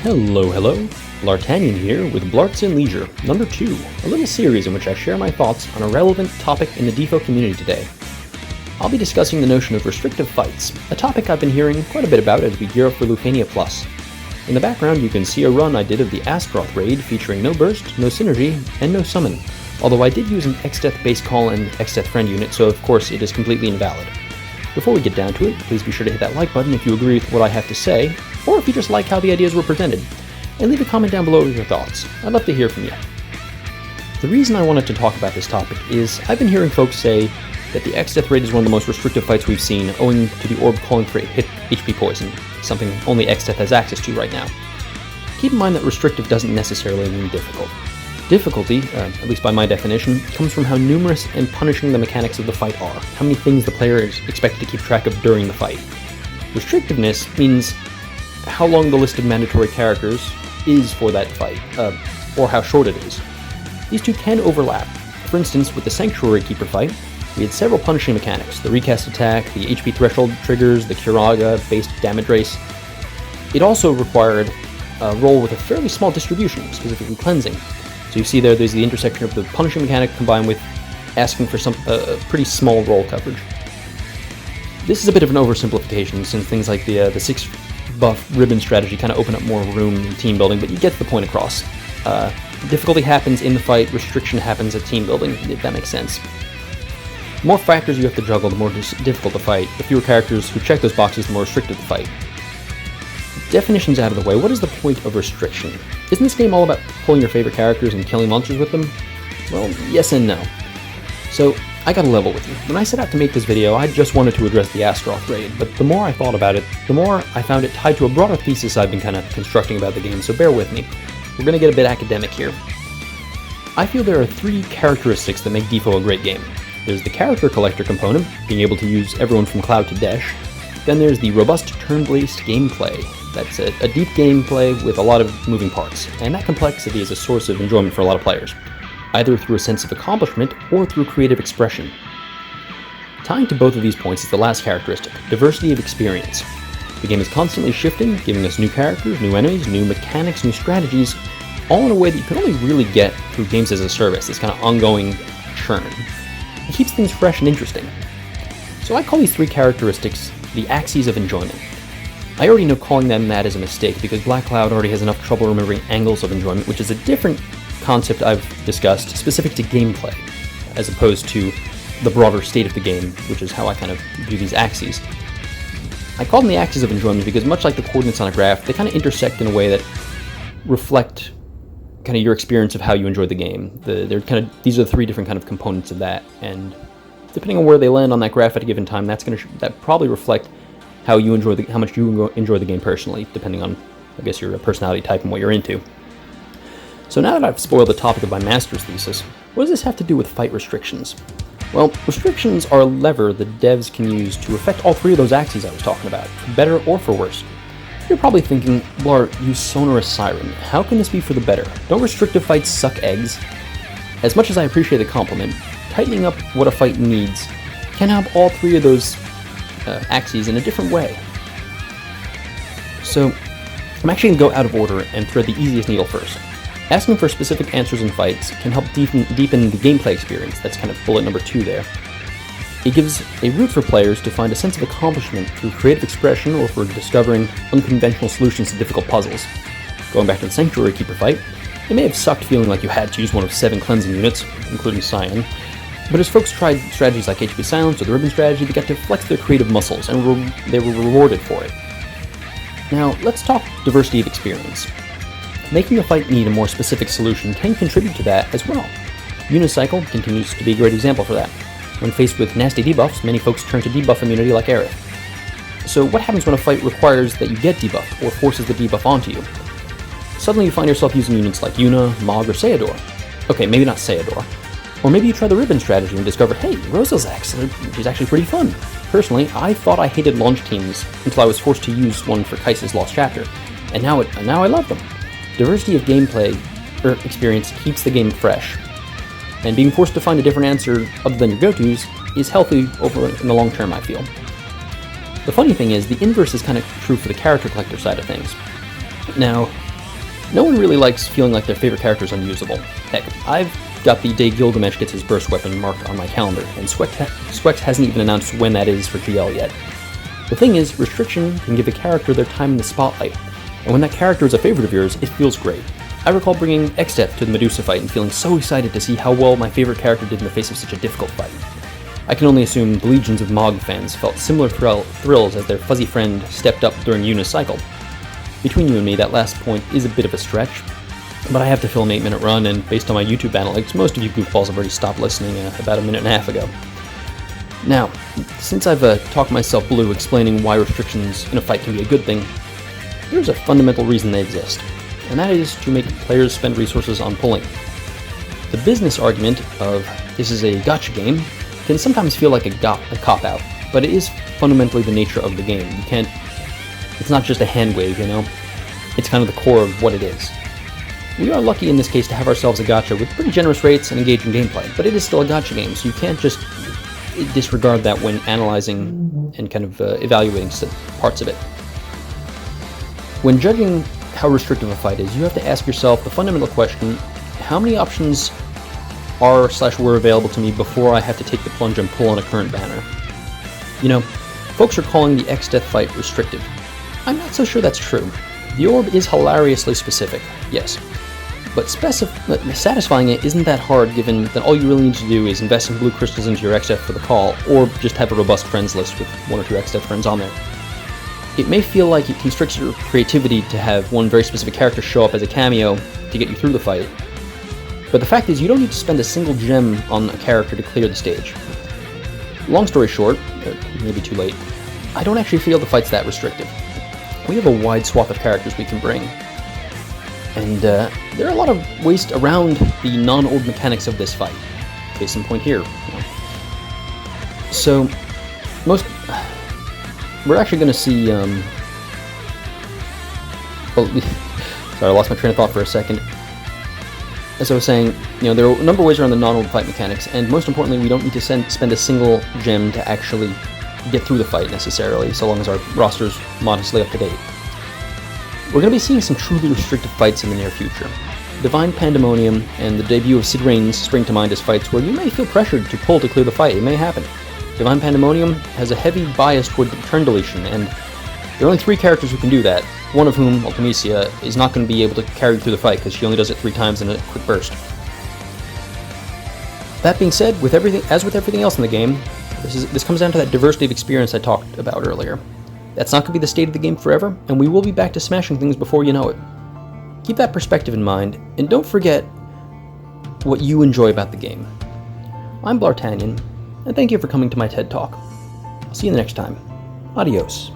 Hello, Bl'Artagnan here with Bl'Arts and Leisure, number 2, a little series in which I share my thoughts on a relevant topic in the DFFOO community today. I'll be discussing the notion of restrictive fights, a topic I've been hearing quite a bit about as we gear up for Lufania Plus. In the background you can see a run I did of the Astaroth Raid featuring no burst, no synergy, and no summon, although I did use an X-Death base call and X-Death friend unit, so of course it is completely invalid. Before we get down to it, please be sure to hit that like button if you agree with what I have to say, or if you just like how the ideas were presented, and leave a comment down below with your thoughts. I'd love to hear from you. The reason I wanted to talk about this topic is I've been hearing folks say that the X-Death Raid is one of the most restrictive fights we've seen, owing to the orb calling for hit HP poison, something only X-Death has access to right now. Keep in mind that restrictive doesn't necessarily mean difficult. Difficulty, at least by my definition, comes from how numerous and punishing the mechanics of the fight are, how many things the player is expected to keep track of during the fight. Restrictiveness means how long the list of mandatory characters is for that fight, or how short it is. These two can overlap. For instance, with the Sanctuary Keeper fight, we had several punishing mechanics: the recast attack, the HP threshold triggers, the Curaga-based damage race. It also required a roll with a fairly small distribution, specifically cleansing. So you see there's the intersection of the punishing mechanic combined with asking for a pretty small roll coverage. This is a bit of an oversimplification, since things like the 6-buff ribbon strategy kind of open up more room in team building, but you get the point across. Difficulty happens in the fight, restriction happens at team building, if that makes sense. The more factors you have to juggle, the more difficult the fight. The fewer characters who check those boxes, the more restrictive the fight. Definitions out of the way, what is the point of restriction? Isn't this game all about pulling your favorite characters and killing monsters with them? Well, yes and no. So, I gotta level with you. When I set out to make this video, I just wanted to address the Astaroth Raid, but the more I thought about it, the more I found it tied to a broader thesis I've been kind of constructing about the game, so bear with me. We're gonna get a bit academic here. I feel there are 3 characteristics that make DFFOO a great game. There's the character collector component, being able to use everyone from Cloud to Desh. Then there's the robust turn-based gameplay. That's a deep gameplay with a lot of moving parts, and that complexity is a source of enjoyment for a lot of players, either through a sense of accomplishment or through creative expression. Tying to both of these points is the last characteristic, diversity of experience. The game is constantly shifting, giving us new characters, new enemies, new mechanics, new strategies, all in a way that you can only really get through games as a service, this kind of ongoing churn. It keeps things fresh and interesting. So I call these 3 characteristics the axes of enjoyment. I already know calling them that is a mistake, because Black Cloud already has enough trouble remembering angles of enjoyment, which is a different concept I've discussed, specific to gameplay, as opposed to the broader state of the game, which is how I kind of view these axes. I call them the axes of enjoyment because, much like the coordinates on a graph, they kind of intersect in a way that reflect kind of your experience of how you enjoy the game. These are the 3 different kind of components of that, and depending on where they land on that graph at a given time, that probably reflect how much you enjoy the game personally, depending on, I guess, your personality type and what you're into. So now that I've spoiled the topic of my master's thesis, what does this have to do with fight restrictions? Well, restrictions are a lever the devs can use to affect all 3 of those axes I was talking about, for better or for worse. You're probably thinking, Bl'Art, you sonorous siren, how can this be for the better? Don't restrictive fights suck eggs? As much as I appreciate the compliment, tightening up what a fight needs can help all 3 of those axes in a different way. So, I'm actually going to go out of order and thread the easiest needle first. Asking for specific answers in fights can help deepen the gameplay experience. That's kind of bullet number 2 there. It gives a route for players to find a sense of accomplishment through creative expression or for discovering unconventional solutions to difficult puzzles. Going back to the Sanctuary Keeper fight, it may have sucked feeling like you had to use one of 7 cleansing units, including Cyan, but as folks tried strategies like HP Silence or the Ribbon strategy, they got to flex their creative muscles, and they were rewarded for it. Now, let's talk diversity of experience. Making a fight need a more specific solution can contribute to that as well. Unicycle continues to be a great example for that. When faced with nasty debuffs, many folks turn to debuff immunity like Aerith. So what happens when a fight requires that you get debuffed, or forces the debuff onto you? Suddenly you find yourself using units like Yuna, Mog, or Sayador. Okay, maybe not Sayador. Or maybe you try the Ribbon strategy and discover, hey, Rosalzax, which is actually pretty fun. Personally, I thought I hated launch teams until I was forced to use one for Kai'Sa's Lost Chapter, and now I love them. Diversity of gameplay experience keeps the game fresh, and being forced to find a different answer other than your go-tos is healthy in the long term, I feel. The funny thing is, the inverse is kind of true for the character collector side of things. Now, No one really likes feeling like their favorite character is unusable. Heck, I've got the day Gilgamesh gets his burst weapon marked on my calendar, and Squex hasn't even announced when that is for GL yet. The thing is, restriction can give a character their time in the spotlight, and when that character is a favorite of yours, it feels great. I recall bringing Extef to the Medusa fight and feeling so excited to see how well my favorite character did in the face of such a difficult fight. I can only assume the legions of Mog fans felt similar thrills as their fuzzy friend stepped up during Yuna's cycle. Between you and me, that last point is a bit of a stretch, but I have to fill an 8-minute run, and based on my YouTube analytics, most of you goofballs have already stopped listening about a minute and a half ago. Now, since I've talked myself blue explaining why restrictions in a fight can be a good thing, there's a fundamental reason they exist, and that is to make players spend resources on pulling. The business argument of this is a gotcha game can sometimes feel like a cop-out, but it is fundamentally the nature of the game. It's not just a hand wave, you know? It's kind of the core of what it is. We are lucky in this case to have ourselves a gacha with pretty generous rates and engaging gameplay, but it is still a gacha game, so you can't just disregard that when analyzing and kind of evaluating parts of it. When judging how restrictive a fight is, you have to ask yourself the fundamental question: how many options are/were available to me before I have to take the plunge and pull on a current banner? You know, folks are calling the X-Death fight restrictive. I'm not so sure that's true. The orb is hilariously specific, yes, but satisfying it isn't that hard, given that all you really need to do is invest some blue crystals into your X-Death for the call, or just have a robust friends list with 1 or 2 X-Death friends on there. It may feel like it constricts your creativity to have one very specific character show up as a cameo to get you through the fight, but the fact is you don't need to spend a single gem on a character to clear the stage. Long story short, maybe too late, I don't actually feel the fight's that restrictive. We have a wide swath of characters we can bring, and there are a lot of ways around the non-orb mechanics of this fight. Case in point here. You know. So, we're actually going to see, sorry, I lost my train of thought for a second. As I was saying, you know, there are a number of ways around the non-orb fight mechanics, and most importantly, we don't need to spend a single gem to actually get through the fight necessarily, so long as our roster is modestly up to date. We're going to be seeing some truly restrictive fights in the near future. Divine Pandemonium and the debut of Sid Reigns spring to mind as fights where you may feel pressured to pull to clear the fight. It may happen. Divine Pandemonium has a heavy bias toward the turn deletion, and there are only 3 characters who can do that, one of whom, Ultimisia, is not going to be able to carry you through the fight because she only does it 3 times in a quick burst. That being said, as with everything else in the game, this comes down to that diversity of experience I talked about earlier. That's not going to be the state of the game forever, and we will be back to smashing things before you know it. Keep that perspective in mind, and don't forget what you enjoy about the game. I'm Bl'Artagnan, and thank you for coming to my TED Talk. I'll see you the next time. Adios.